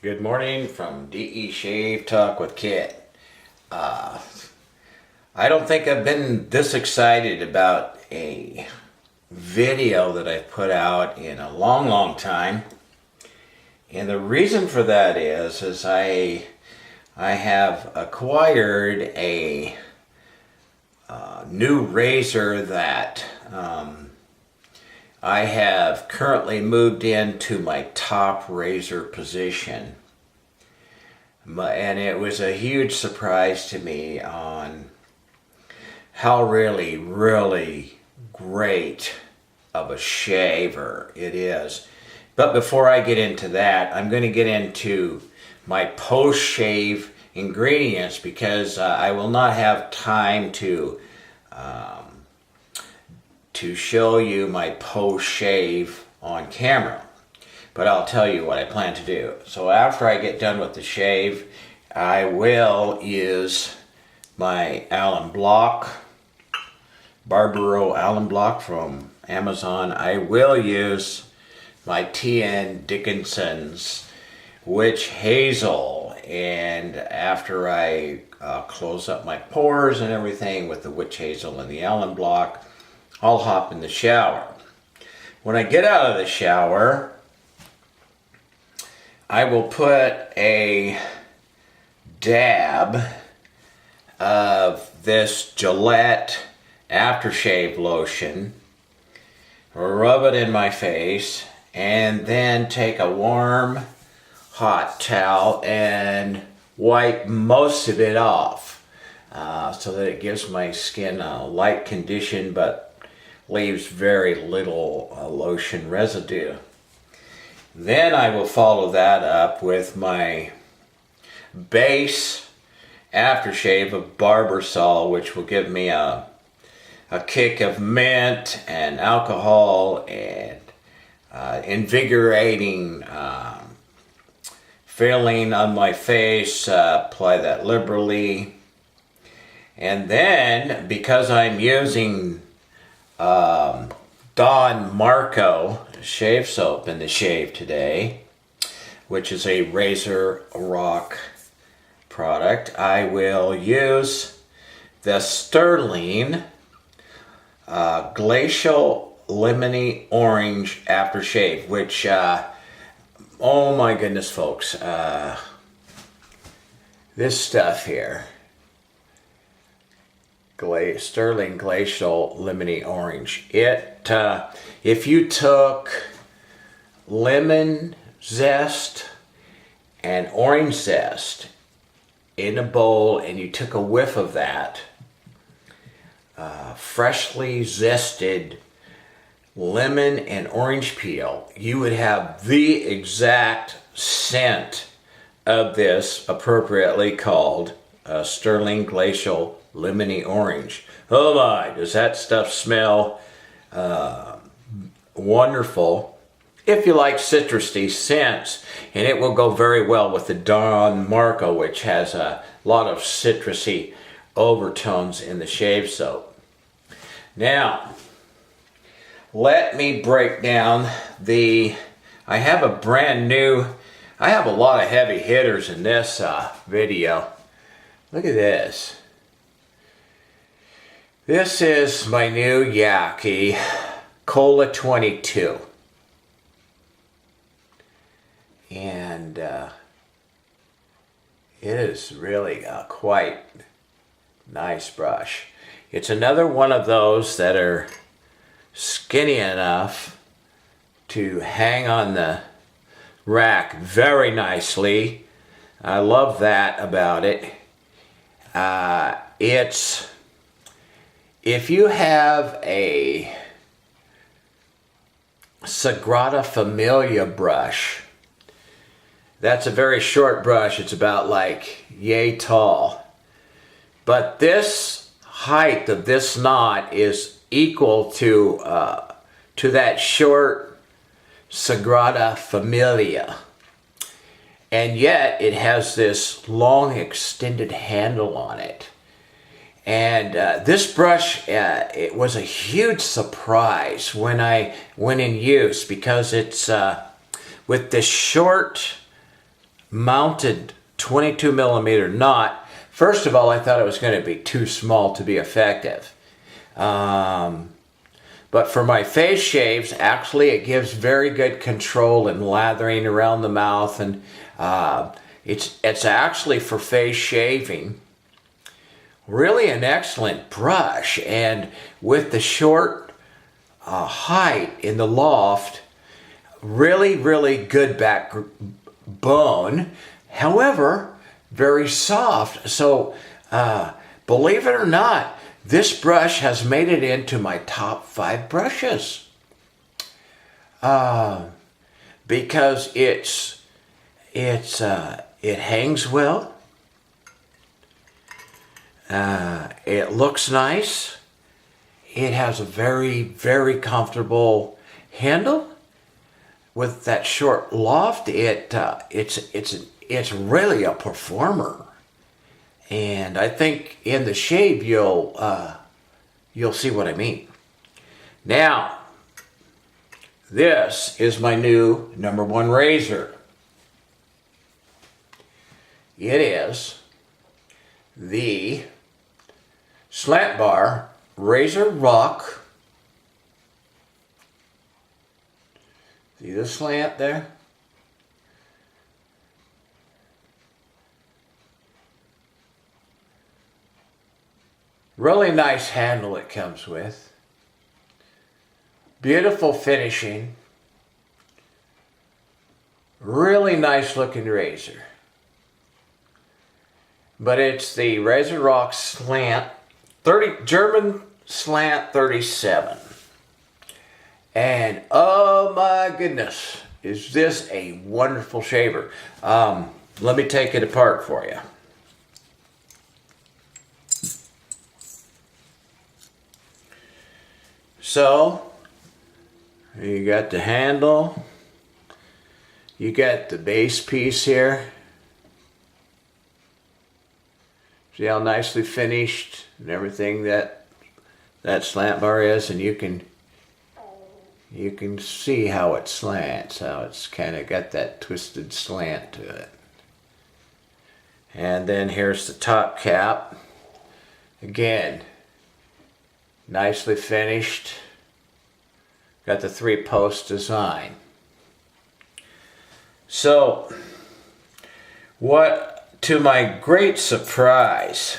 Good morning from DE Shave Talk with Kit. I don't think I've been this excited about a video that I've put out in a long time. And the reason for that is I have acquired a new razor that I have currently moved into my top razor position. And it was a huge surprise to me on how really great of a shaver it is. But before I get into that, I'm going to get into my post-shave ingredients because I will not have time to show you my post-shave on camera. But I'll tell you what I plan to do. So after I get done with the shave, I will use my Allen Block, Barbaro Allen Block from Amazon. I will use my TN Dickinson's Witch Hazel, and after I close up my pores and everything with the Witch Hazel and the Allen Block, I'll hop in the shower. When I get out of the shower, I will put a dab of this Gillette aftershave lotion, rub it in my face, and then take a warm hot towel and wipe most of it off so that it gives my skin a light condition but leaves very little lotion residue. Then I will follow that up with my base aftershave of Barbasol, which will give me a kick of mint and alcohol and invigorating feeling on my face. Apply that liberally. And then, because I'm using Don Marco shave soap in the shave today, which is a Razorock product, I will use the Sterling Glacial Lemony Orange aftershave, which oh my goodness, folks, this stuff here, Sterling Glacial Lemony Orange. If you took lemon zest and orange zest in a bowl and you took a whiff of that, freshly zested lemon and orange peel, you would have the exact scent of this appropriately called Sterling Glacial Lemony Orange. Oh my, does that stuff smell wonderful if you like citrusy scents, and it will go very well with the Don Marco, which has a lot of citrusy overtones in the shave soap. Now, let me break down I have a lot of heavy hitters in this video. Look at this. This is my new Yaqi Cola 22. And it is really a quite nice brush. It's another one of those that are skinny enough to hang on the rack very nicely. I love that about it. If you have a Sagrada Familia brush, that's a very short brush. It's about like yay tall. But this height of this knot is equal to that short Sagrada Familia. And yet it has this long extended handle on it. And this brush, it was a huge surprise when in use, because it's with this short mounted 22 millimeter knot. First of all, I thought it was going to be too small to be effective. But for my face shaves, actually it gives very good control and lathering around the mouth, and it's actually for face shaving really an excellent brush. And with the short height in the loft, really good backbone. However, very soft. So believe it or not, this brush has made it into my top 5 brushes because it hangs well, it looks nice, it has a very comfortable handle with that short loft. It's really a performer. And I think in the shave you'll see what I mean. Now, this is my new #1 razor. It is the Slant Bar Razorock. See the slant there? Really nice handle it comes with. Beautiful finishing. Really nice looking razor. But it's the Razorock Slant German Slant 37. And oh my goodness, is this a wonderful shaver. Let me take it apart for you. So, you got the handle, you got the base piece here. See how nicely finished and everything that slant bar is, and you can see how it slants, how it's kind of got that twisted slant to it. And then here's the top cap. Again, nicely finished. Got the 3-post design. So, to my great surprise,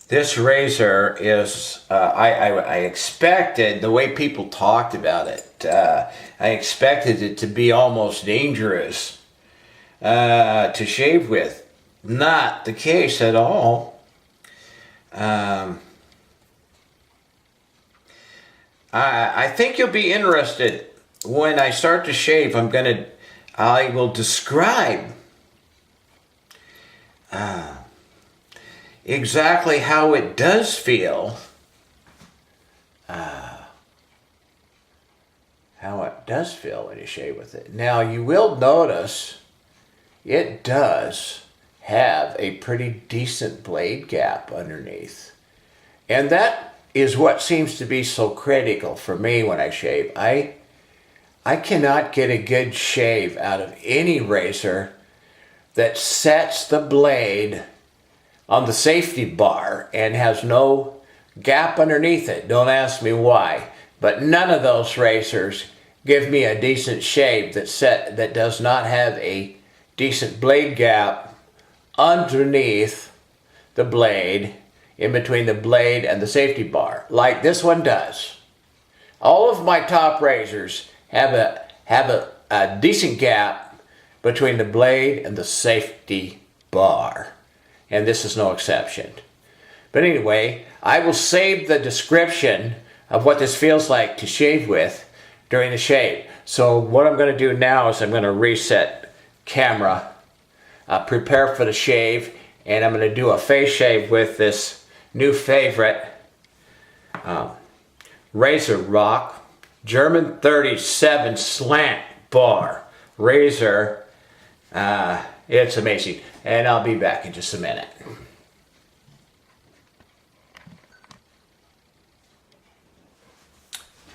this razor is, I expected, the way people talked about it, I expected it to be almost dangerous to shave with. Not the case at all. I think you'll be interested when I start to shave. I will describe exactly how it does feel. How it does feel when you shave with it. Now you will notice it does have a pretty decent blade gap underneath. And that is what seems to be so critical for me when I shave. I cannot get a good shave out of any razor that sets the blade on the safety bar and has no gap underneath it. Don't ask me why, but none of those razors give me a decent shave that does not have a decent blade gap underneath the blade, in between the blade and the safety bar, like this one does. All of my top razors have a decent gap between the blade and the safety bar, and this is no exception. But anyway, I will save the description of what this feels like to shave with during the shave. So what I'm going to do now is I'm going to reset camera, prepare for the shave, and I'm going to do a face shave with this new favorite Razorock German 37 Slant Bar razor. It's amazing, and I'll be back in just a minute.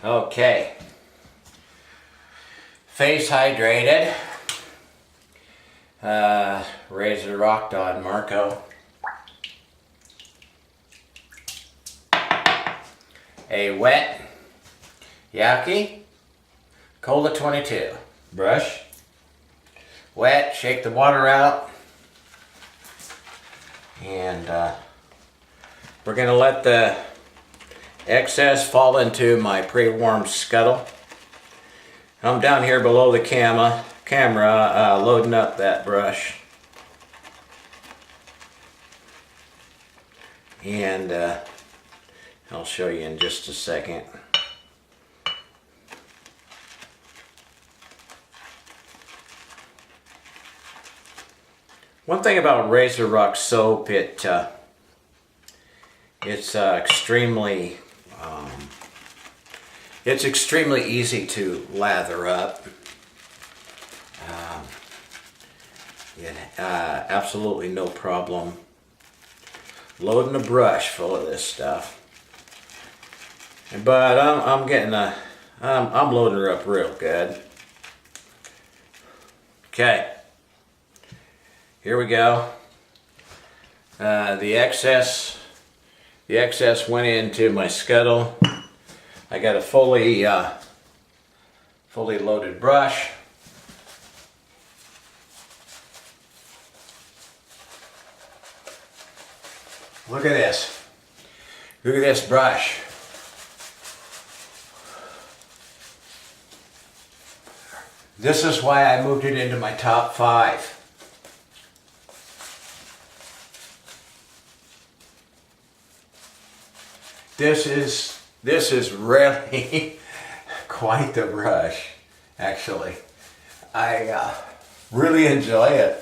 Okay, face hydrated, Razorock Don Marco. A wet Yaqi Cola 22 brush. Wet, shake the water out, and we're going to let the excess fall into my pre-warmed scuttle. I'm down here below the camera loading up that brush, and I'll show you in just a second. One thing about Razorock soap, it's extremely easy to lather up. Absolutely no problem loading a brush full of this stuff. But I'm loading her up real good. Okay. Here we go. The excess went into my scuttle. I got a fully loaded brush. Look at this. Look at this brush. This is why I moved it into my top 5. This is really quite the brush, actually. I really enjoy it.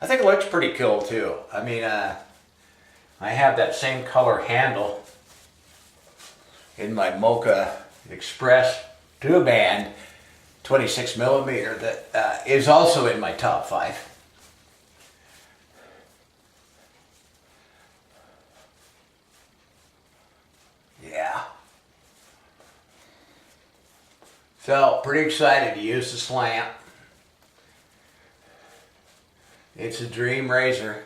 I think it looks pretty cool too. I mean, I have that same color handle in my Mocha Express 2-band 26mm that is also in my top 5. Yeah. So, pretty excited to use the Slant. It's a dream razor.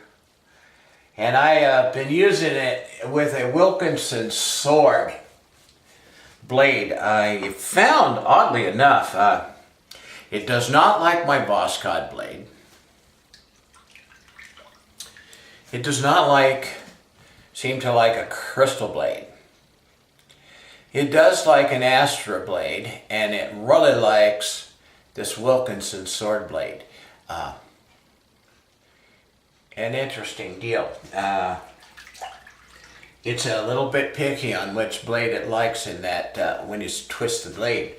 And I have been using it with a Wilkinson sword blade. I found, oddly enough, it does not like my Boss Cod blade. It does not seem to like a crystal blade. It does like an Astra blade, and it really likes this Wilkinson sword blade. An interesting deal. It's a little bit picky on which blade it likes in that when you twist the blade.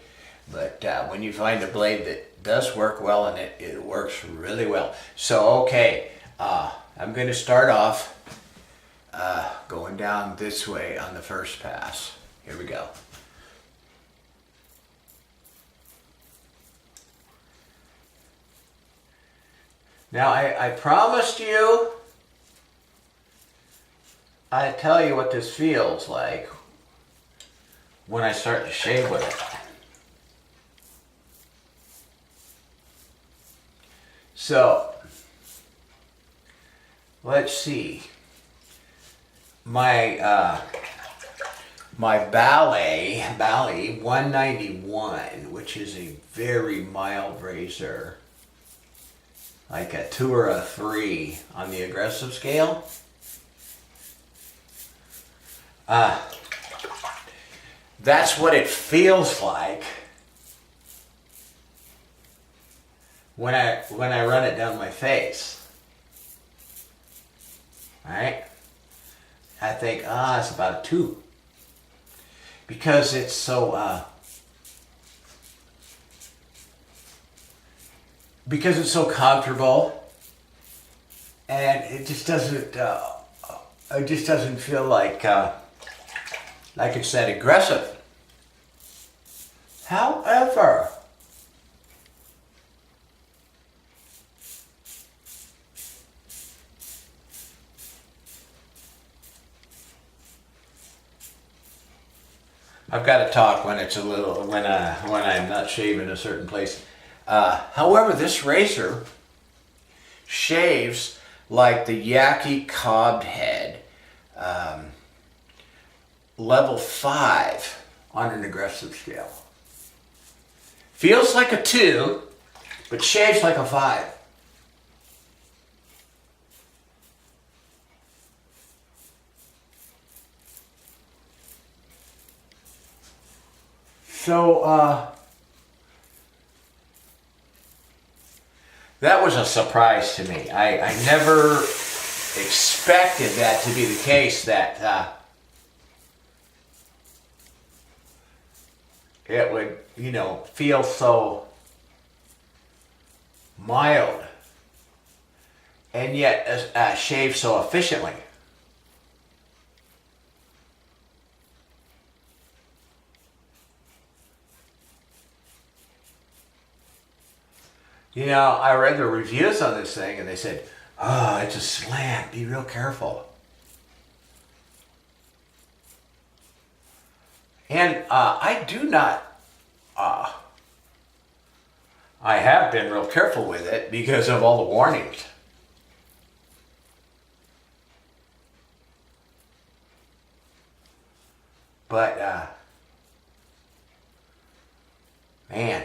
But when you find a blade that does work well in it, it works really well. So, okay, I'm going to start off going down this way on the first pass. Here we go. Now, I promised you I'd tell you what this feels like when I start to shave with it. So, let's see. My Bally 191, which is a very mild razor, like a 2 or a 3 on the aggressive scale. That's what it feels like when I run it down my face. All right? I think, it's about a 2. Because it's so, comfortable, and it just doesn't feel like it's that aggressive. However, I've got to talk when it's a little when I'm not shaving a certain place. However, this razor shaves like the Yaqi cobbed head, level 5 on an aggressive scale. Feels like a 2, but shaves like a 5. So, that was a surprise to me. I never expected that to be the case, that it would, feel so mild and yet shave so efficiently. I read the reviews on this thing and they said, oh, it's a slant, be real careful. And I have been real careful with it because of all the warnings. But, man.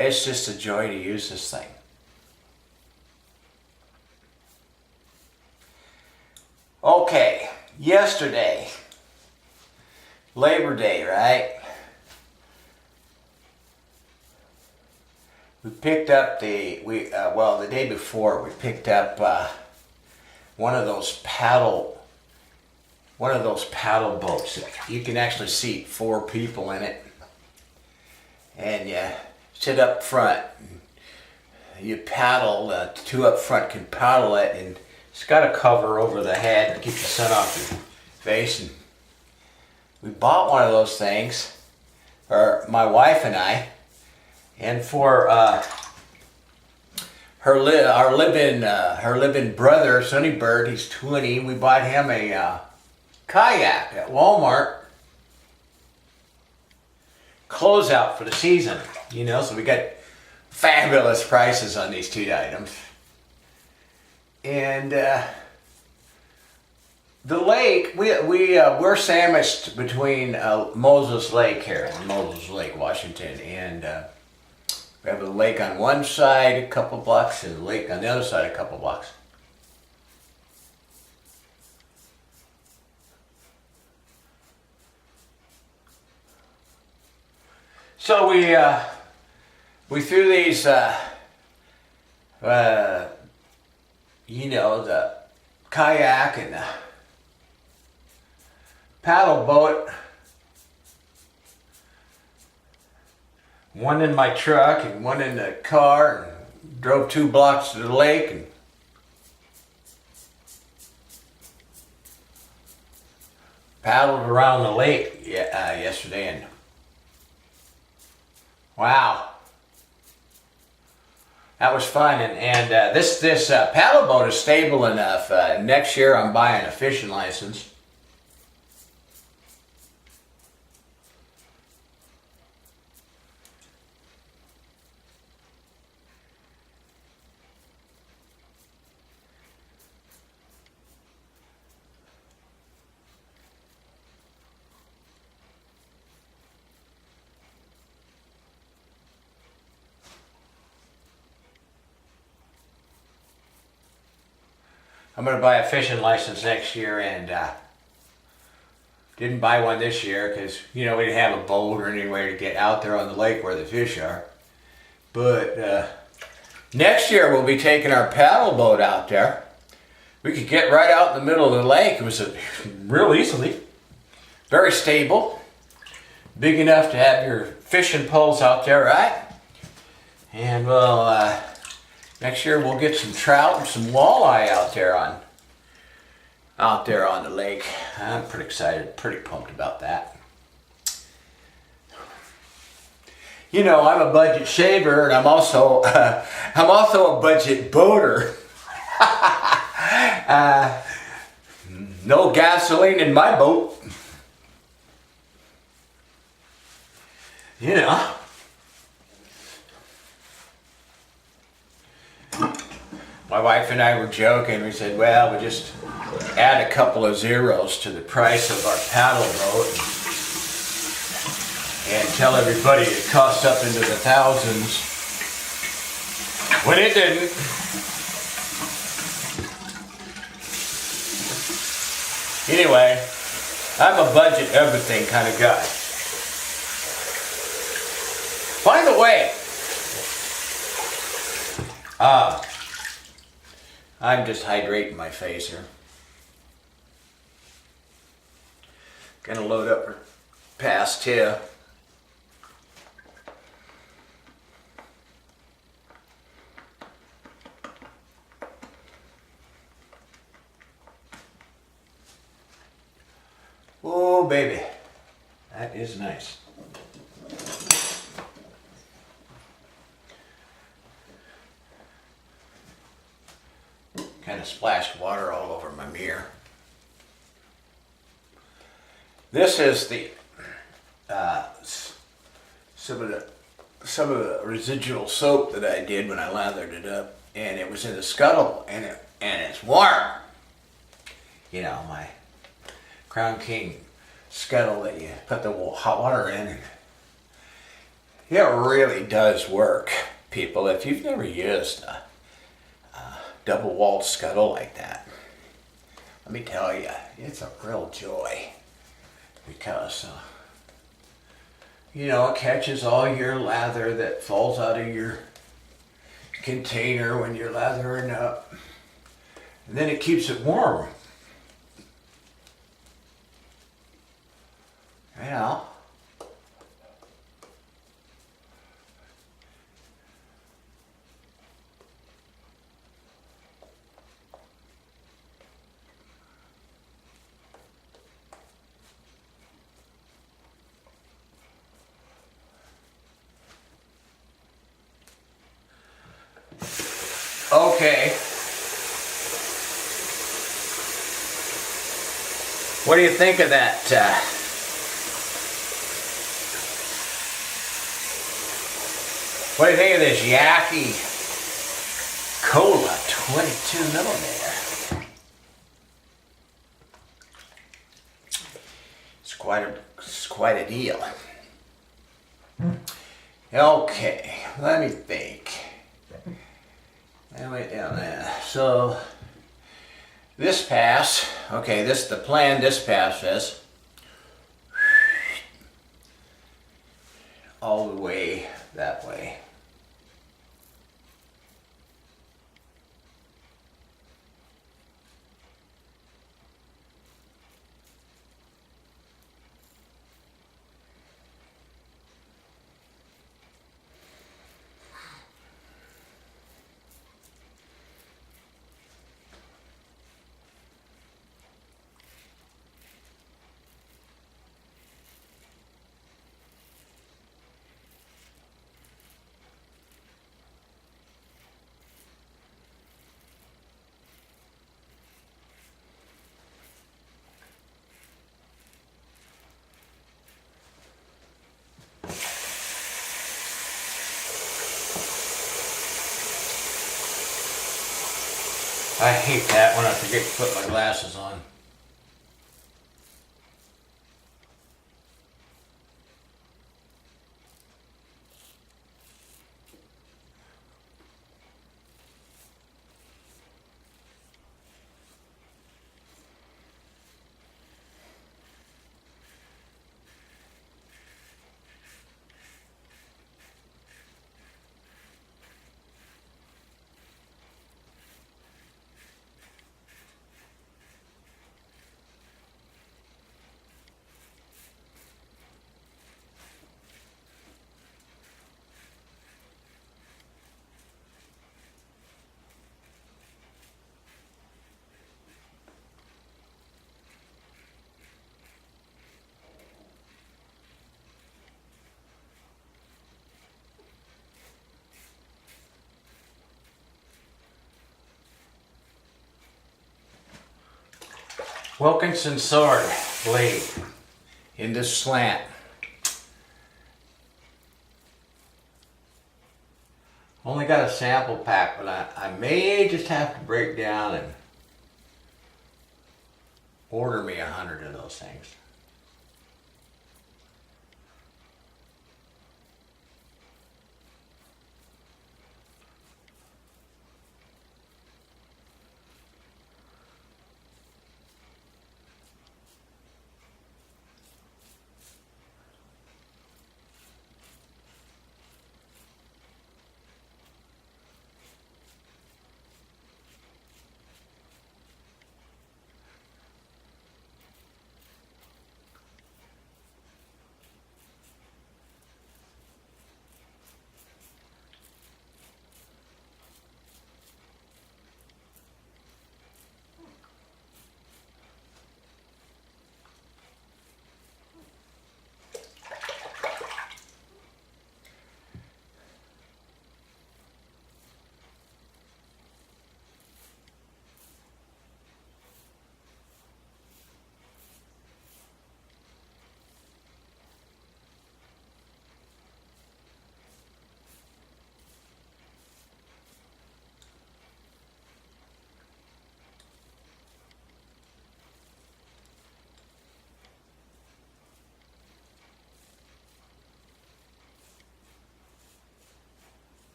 It's just a joy to use this thing. Okay, yesterday, Labor Day, right? We picked up the day before we picked up one of those paddle boats. You can actually seat 4 people in it. And you sit up front, you paddle, the 2 up front can paddle it, and it's got a cover over the head to keep the sun off your face. And we bought one of those things, or my wife and I, and for her living brother, Sonny Bird, he's 20, we bought him a kayak at Walmart. Closeout for the season, so we got fabulous prices on these 2 items. And the lake, we're sandwiched between Moses Lake here in Moses Lake, Washington, and we have a lake on one side a couple blocks and a lake on the other side a couple blocks. So we threw these, the kayak and the paddle boat, one in my truck and one in the car, and drove 2 blocks to the lake and paddled around the lake yesterday, and wow, that was fun. And this paddle boat is stable enough. Next year I'm buying a fishing license. I'm going to buy a fishing license next year, and didn't buy one this year because, we didn't have a boat or anywhere to get out there on the lake where the fish are. But next year we'll be taking our paddle boat out there. We could get right out in the middle of the lake. It was real easily. Very stable. big enough to have your fishing poles out there, right? And we'll, next year we'll get some trout and some walleye out there on the lake. I'm pretty excited, pretty pumped about that. You know, I'm a budget shaver, and I'm also a budget boater. No gasoline in my boat. You know. My wife and I were joking. We said, well, we just add a couple of zeros to the price of our paddle boat and tell everybody it cost up into the thousands, when it didn't. Anyway, I'm a budget everything kind of guy. By the way, I'm just hydrating my face here. Gonna load up her past here. Oh, baby, that is nice. Kind of splashed water all over my mirror. This is the some of the residual soap that I did when I lathered it up, and it was in the scuttle, and it's warm. You know, my Crown King scuttle that you put the hot water in. It really does work, people. If you've never used a double-walled scuttle like that, let me tell you, it's a real joy, because you know, it catches all your lather that falls out of your container when you're lathering up, and then it keeps it warm. You know. Okay. What do you think of that? What do you think of this Yaqi Cola 22 millimeter? It's quite a deal. Okay, let me think. So this pass, okay, the plan this pass is all the way that way. I hate that when I forget to put my glasses on. Wilkinson sword blade in this slant. Only got a sample pack, but I may just have to break down and order me 100 of those things.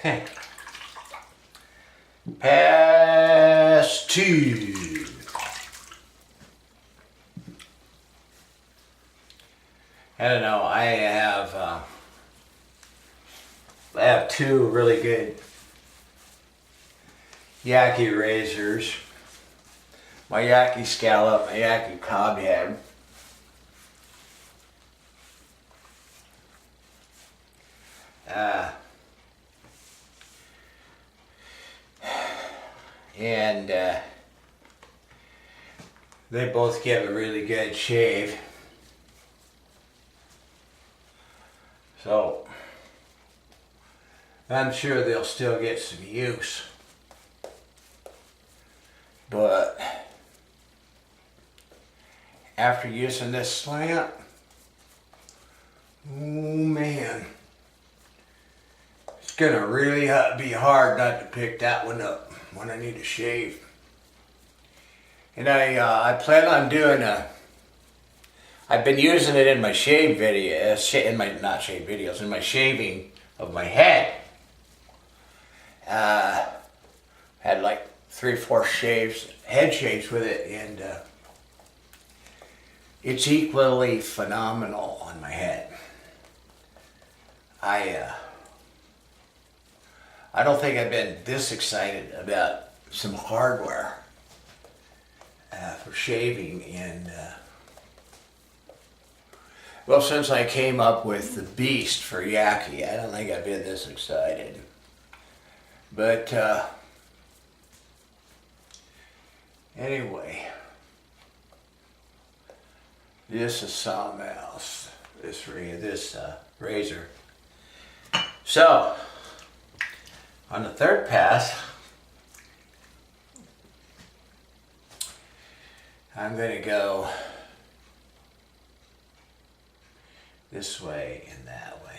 Okay. Pass 2. I don't know. I have 2 really good Yaqi razors. My Yaqi scallop, my Yaqi cobhead. And they both give a really good shave. So I'm sure they'll still get some use. But after using this slant, oh man, it's gonna really be hard not to pick that one up when I need to shave. And I plan on doing I've been using it in my shave video, in my shaving of my head. Had like 3-4 head shaves with it, and it's equally phenomenal on my head. I don't think I've been this excited about some hardware for shaving in, well, since I came up with the beast for Yaqi. I don't think I've been this excited. But anyway, this is something else, this razor. So, on the third pass, I'm going to go this way and that way.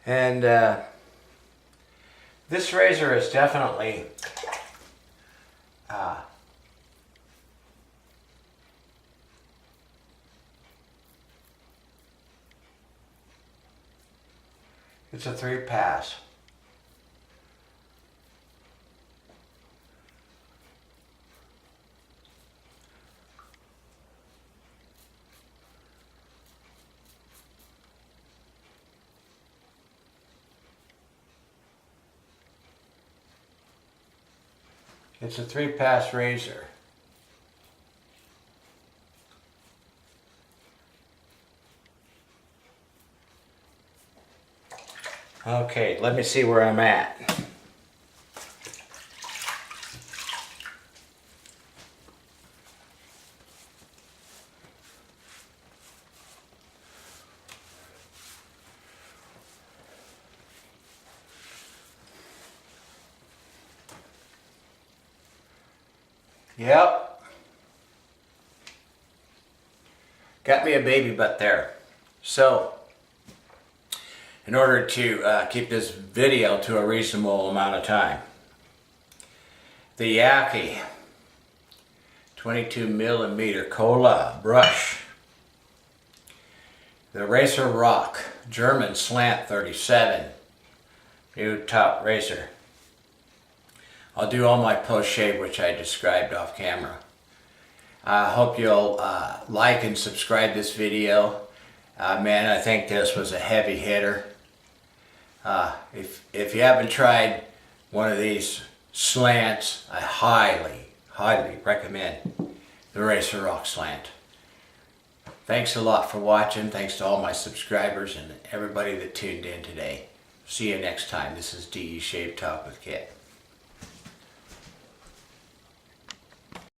And this razor is definitely it's a 3-pass. It's a 3-pass razor. Okay, let me see where I'm at. Yep. Got me a baby butt there. So, in order to keep this video to a reasonable amount of time, the Yaqi 22mm Cola brush, the Razorock German Slant 37 new top razor. I'll do all my post-shave, which I described off camera. I hope you'll like and subscribe this video. Man, I think this was a heavy hitter. If you haven't tried one of these slants, I highly recommend the Razorock Slant. Thanks a lot for watching. Thanks to all my subscribers and everybody that tuned in today. See you next time. This is DE Shave Talk with Kit.